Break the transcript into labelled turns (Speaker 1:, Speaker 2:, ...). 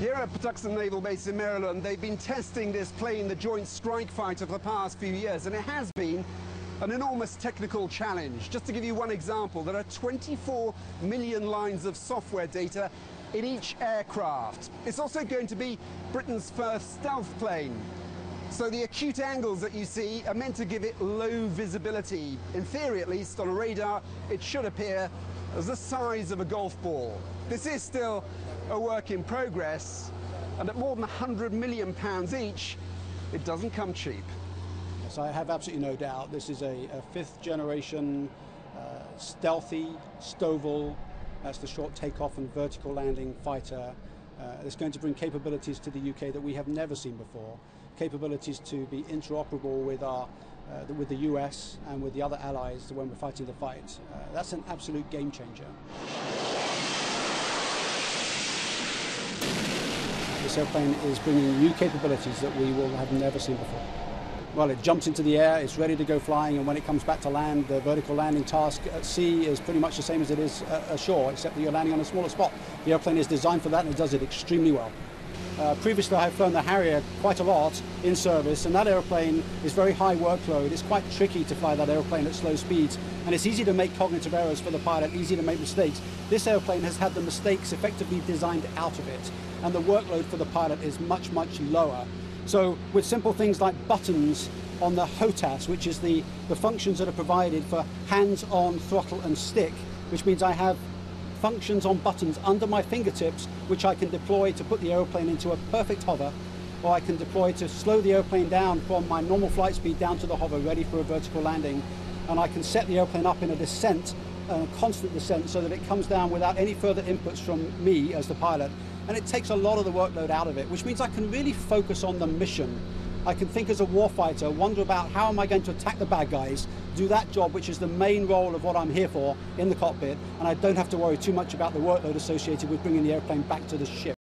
Speaker 1: Here at Patuxent Naval Base in Maryland, they've been testing this plane, the Joint Strike Fighter, for the past few years, and it has been an enormous technical challenge. Just to give you one example, there are 24 million lines of software data in each aircraft. It's also going to be Britain's first stealth plane. So the acute angles that you see are meant to give it low visibility. In theory, at least, on a radar, it should appear as the size of a golf ball. This is still a work in progress, and at more than £100 million each, it doesn't come cheap.
Speaker 2: Yes, I have absolutely no doubt this is a fifth generation stealthy STOVL, that's the short takeoff and vertical landing fighter. It's going to bring capabilities to the UK that we have never seen before, capabilities to be interoperable with the US and with the other allies when we're fighting the fight. That's an absolute game changer. This airplane is bringing new capabilities that we will have never seen before. Well, it jumps into the air, it's ready to go flying, and when it comes back to land, the vertical landing task at sea is pretty much the same as it is ashore, except that you're landing on a smaller spot. The airplane is designed for that, and it does it extremely well. Previously, I've flown the Harrier quite a lot in service, and that airplane is very high workload. It's quite tricky to fly that airplane at slow speeds, and it's easy to make cognitive errors for the pilot, easy to make mistakes. This airplane has had the mistakes effectively designed out of it, and the workload for the pilot is much, much lower. So with simple things like buttons on the HOTAS, which is the functions that are provided for hands-on throttle and stick, which means I have functions on buttons under my fingertips which I can deploy to put the airplane into a perfect hover, or I can deploy to slow the airplane down from my normal flight speed down to the hover ready for a vertical landing, and I can set the airplane up in a descent, a constant descent, so that it comes down without any further inputs from me as the pilot, and it takes a lot of the workload out of it, which means I can really focus on the mission. I can think as a warfighter, wonder about how am I going to attack the bad guys, do that job, which is the main role of what I'm here for in the cockpit, and I don't have to worry too much about the workload associated with bringing the airplane back to the ship.